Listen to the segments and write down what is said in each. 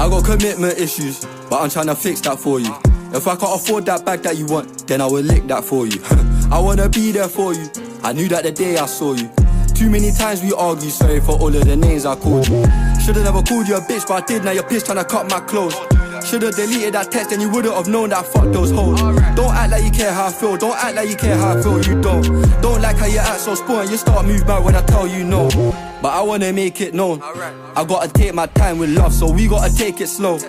I got commitment issues, but I'm trying to fix that for you. If I can't afford that bag that you want, then I will lick that for you. I wanna be there for you, I knew that the day I saw you. Too many times we argue, sorry for all of the names I called you. Should've never called you a bitch, but I did, now you're pissed trying to cut my clothes. Should've deleted that text, then you wouldn't have known that I fucked those hoes. Don't act like you care how I feel, don't act like you care how I feel, you don't. Don't like how you act so spoiled, you start move back when I tell you no. But I wanna make it known, I gotta take my time with love, so we gotta take it slow.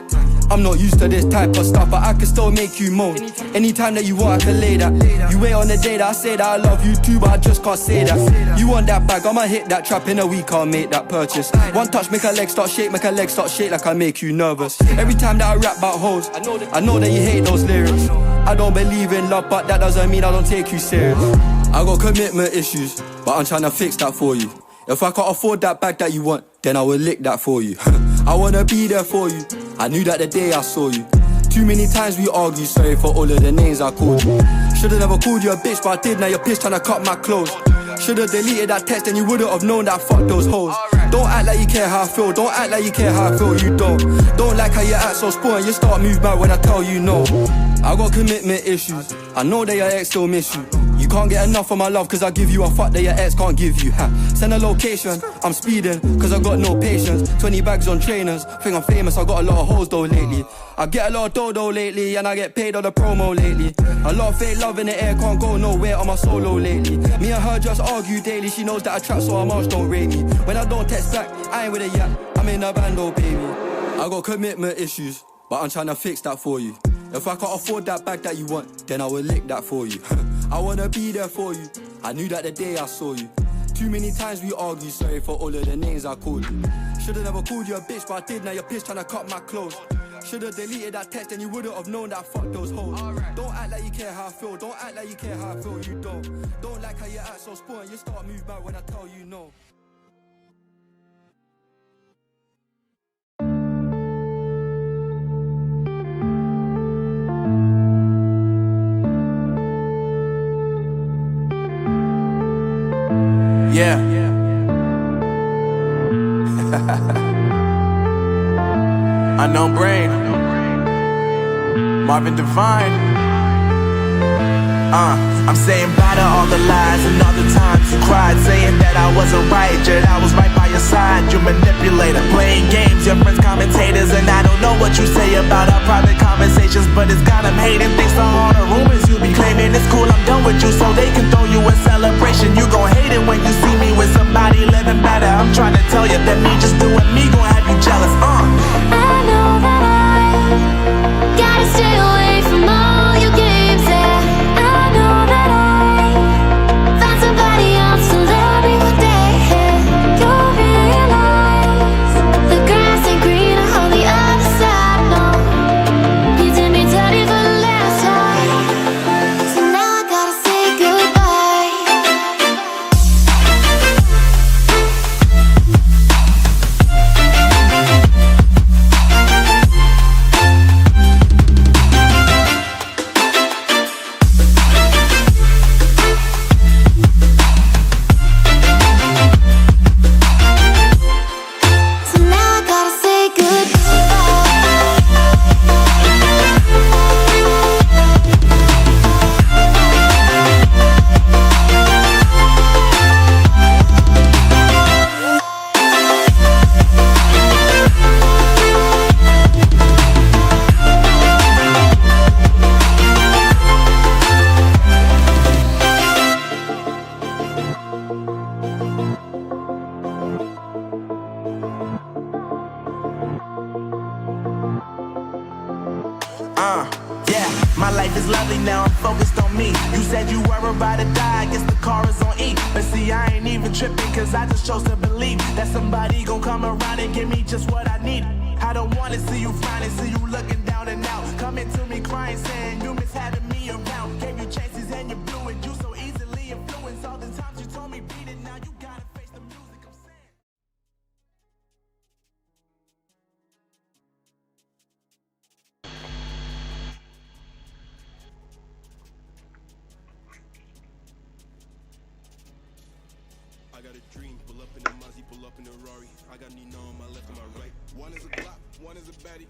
I'm not used to this type of stuff, but I can still make you moan. Anytime that you want, I can lay that. You wait on the day that I say that I love you too, but I just can't say that. You want that bag, I'ma hit that trap in a week, I'll make that purchase. One touch, make a leg start shake, make a leg start shake like I make you nervous. Every time that I rap about hoes, I know that you hate those lyrics. I don't believe in love, but that doesn't mean I don't take you serious. I got commitment issues, but I'm trying to fix that for you. If I can't afford that bag that you want, then I will lick that for you. I wanna be there for you, I knew that the day I saw you. Too many times we argue, sorry for all of the names I called you. Should've never called you a bitch, but I did, now you're pissed trying to cut my clothes. Should've deleted that text, then you wouldn't have known that I fucked those hoes. Don't act like you care how I feel, don't act like you care how I feel, you don't. Don't like how you act so spoiled, you start move back when I tell you no. I got commitment issues, I know that your ex still miss you. You can't get enough of my love, cause I give you a fuck that your ex can't give you. Send a location, I'm speeding, cause I got no patience. 20 bags on trainers, think I'm famous, I got a lot of hoes though lately. I get a lot of dodo lately, and I get paid on the promo lately. A lot of fake love in the air, can't go nowhere on my solo lately. Me and her just argue daily, she knows that I trap so her march don't rate me. When I don't text back, I ain't with a yap, I'm in a band, oh baby. I got commitment issues, but I'm trying to fix that for you. If I can't afford that bag that you want, then I will lick that for you. I wanna be there for you, I knew that the day I saw you. Too many times we argue, sorry for all of the names I called you. Should've never called you a bitch, but I did, now you're pissed trying to cut my clothes. Should've deleted that text, then you wouldn't have known that I fucked those hoes. Don't act like you care how I feel, don't act like you care how I feel, you don't. Don't like how you act so spoiled, you start move back when I tell you no. Yeah. Unknown Brain, Marvin Devine. I'm saying bye to all the lies and all the times you cried, saying that I wasn't right, yet I was right by your side. You manipulator, playing games, your friends commentators, and I don't know what you say about our private conversations, but it's got them hating. Thanks to all the rumors you be claiming, it's cool, I'm done with you, so they can throw you a celebration. You gon' hate it when you see me with somebody living better. I'm trying to tell you that me just doing me gon' have you jealous. I know that I gotta stay away from all your games, yeah. I know that I found somebody else to love me one day, yeah. You'll realize the grass ain't greener on the other side, no. You did me dirty for the last time, so now I gotta say goodbye. So now I gotta say Yeah, my life is lovely now, I'm focused on me. You said you were about to die, I guess the car is on E. But see, I ain't even tripping, cause I just chose to believe that somebody gon' come around and give me just what I need. I don't wanna see you finding, see you looking down and out, coming to me crying, saying you miss having me around. Gave you chances and you blew it, you so easily influenced. All the times you told me beat it, now you gotta face the music I'm saying. I got a dream, pull up in the Mazzy, pull up in the Rari. I got Nina on my left and my right. One is a Glock, one is a baddie.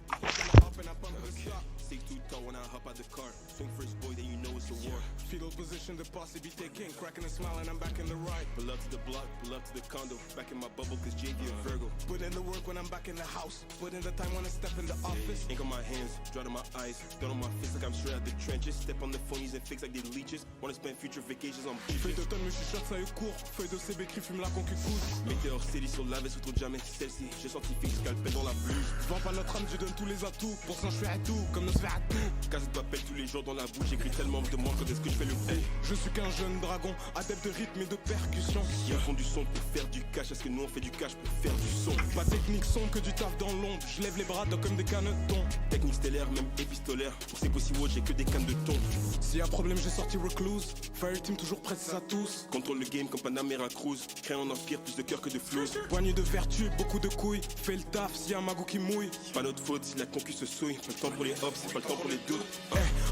Up and I pump the stop. Stick too tall when I hop out the car. Swing first boy, then you know it's a war. Fetal position, the posse be taking. Cracking and smiling, I'm back in the ride. Pull up to the block, pull up to the condo. Back in my bubble, cause JV a Virgo. Put in the work when I'm back in the house. Put in the time when I step in the office. Ink on my hands, dry to my eyes. Gun on my fist like I'm straight out the trenches. Step on the phonies and fix like they leeches. Wanna spend future vacations on beaches. Feuille d'automne, me chuchote, ça est court. Feuille de CB qui fume la concucoude. Météore Célie sur la veste, autour de jamais celle-ci. J'ai senti fixe, scalpel dans la blouse. Vends pas notre âme, je donne tous les atouts. Pour ça, je fais à tout, comme nos sphères à tout. Casse t'appelles tous les jours dans la bouche. J'écris tellement, je demande quand est-ce que je fais le coup. Je suis qu'un jeune dragon, adepte de rythme et de percussion. Ils font du son pour faire du cash. Est-ce que nous on fait du cash pour faire du son? Pas technique son que du taf dans l'ombre. Je lève les bras comme des canetons. Technique stellaire, même épistolaire. Pour ces possibles, j'ai que des cannes de thon. S'il y a problème, j'ai sorti Recluse. Fire Team toujours prêt, c'est à tous. Contrôle le game comme Panamera Cruz. Crée un empire, plus de cœur que de flows. Poignée de vertu, beaucoup de couilles. Fais le taf s'il y a un magot qui mouille. Pas notre faute si la concu se souille. Pas le temps pour les hops, c'est pas le temps pour les doutes.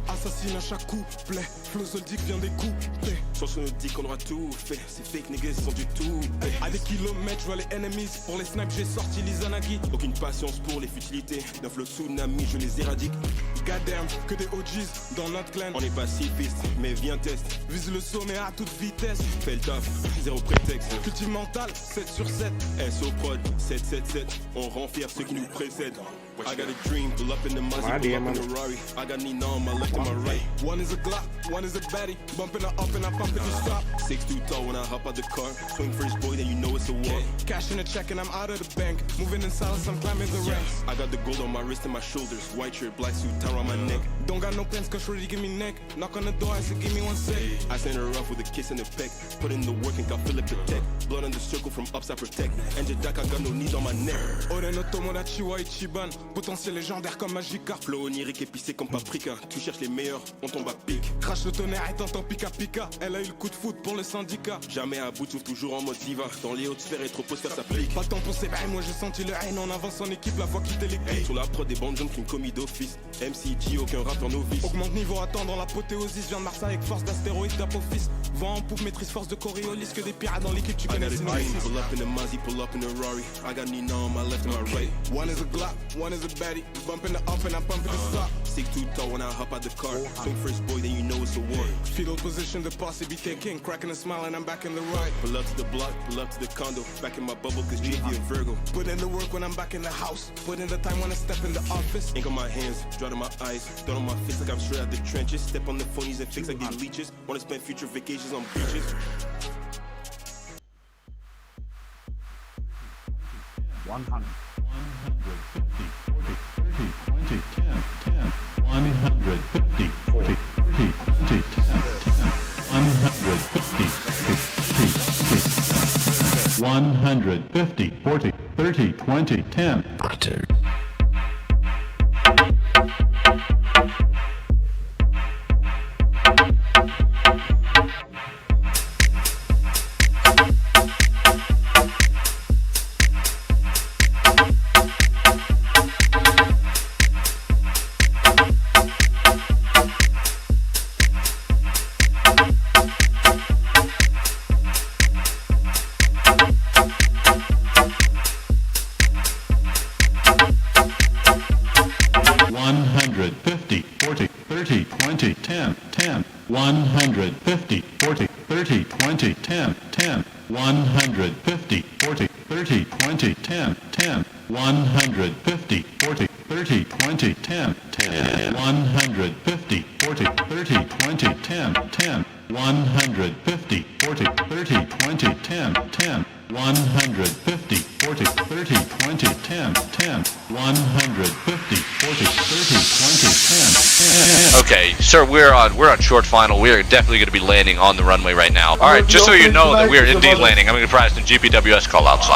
Assassine à chaque couplet. Flow Zoldyck vient des couplets. Sur son dit qu'on aura tout fait. Ces fake niggas sont du tout. À des kilomètres, je vois les enemies. Pour les snipes, j'ai sorti l'Izanagi. Aucune patience pour les futilités. D'un flow tsunami, je les éradique. Goddamn, que des OGs dans notre clan. On est pacifiste, mais viens test. Vise le sommet à toute vitesse. Fais le taf, zéro prétexte. Cultive mental, 7 sur 7. SO prod, 777. On rend fiers ceux qui nous précèdent. I got a dream, pull up in the Mazzy, pull up in the Rari. I got Nina on my left and my right. One is a Glock, one is a baddie. Bumping her up and I pump it to stop. 6 too tall when I hop out the car. Swing first boy, then you know it's a war. Cash in a check and I'm out of the bank. Moving in silence, I'm climbing the ranks. I got the gold on my wrist and my shoulders. White shirt, black suit, tie around my neck. Don't got no plans, cause Shorty give me neck. Knock on the door, I said give me one sec. I send her off with a kiss and a peck. Put in the work and got Philip protect. Blood on the circle from ups I protect. Angel Dak, I got no knees on my neck. Oren Otomodachi wa Ichiban. Potentiel légendaire comme Magica. Flow onirique épicé comme paprika. Tu cherches les meilleurs, on tombe à pic. Crash le tonnerre et t'entends pika pika. Elle a eu le coup de foot pour le syndicat. Jamais à bout de souffle, toujours en mode diva. Dans les hautes sphères et trop pose faire sa plique. Pas de temps pour s'éveiller, moi j'ai senti le haine. On avance en équipe, la voix quitter les clips. Sur la prod des bandes jaunes, crime commis d'office. MCG, aucun rappeur novice. Augmente niveau, attendre l'apothéosis. Viens de Marseille avec force d'astéroïde d'Apophis. Vent en poupe, maîtrise force de Coriolis. Que des pirates dans l'équipe, tu connais ces noms. Pull up in the Mazzy, pull up in the Rari. I got Nina on my left and my right. One is a Glock, one is a baddie. Bumping the up and I pump it to stop. Stick too tall when I hop out the car. Swing first boy, then you know it's a war. Fetal position, the posse be taking. Cracking and smiling, I'm back in the ride. Pull up to the block, pull up to the condo. Back in my bubble, cause JV a Virgo. Put in the work when I'm back in the house. Put in the time when I step in the office. Ink on my hands, dry to my eyes. Gun on my fist like I'm straight out the trenches. Step on the phonies and fix like they leeches. Wanna spend future vacations on beaches. 100, 150, 40, 30, 20, 10, 10, 150, 40, 30, 20, 10, 10, 150, 50, 150, 40, 30, 20, 10. Okay, sir, we're on short final. We are definitely going to be landing on the runway right now. All right, just so you know that we are indeed landing. I'm going to provide some GPWS callouts.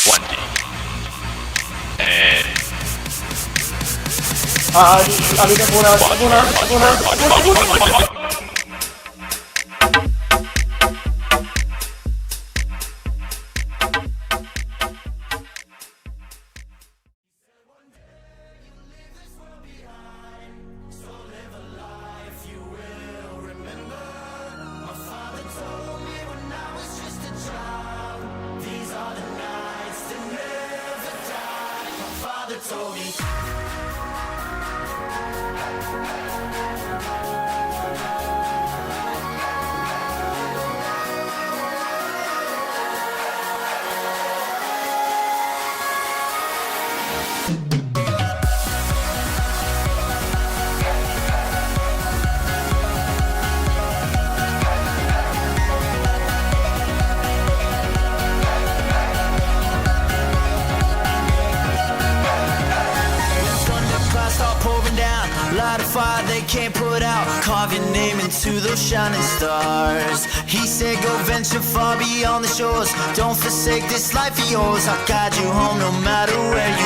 20. And... told me. Light a fire they can't put out. Carve your name into those shining stars. He said go venture far beyond the shores. Don't forsake this life of yours. I'll guide you home no matter where you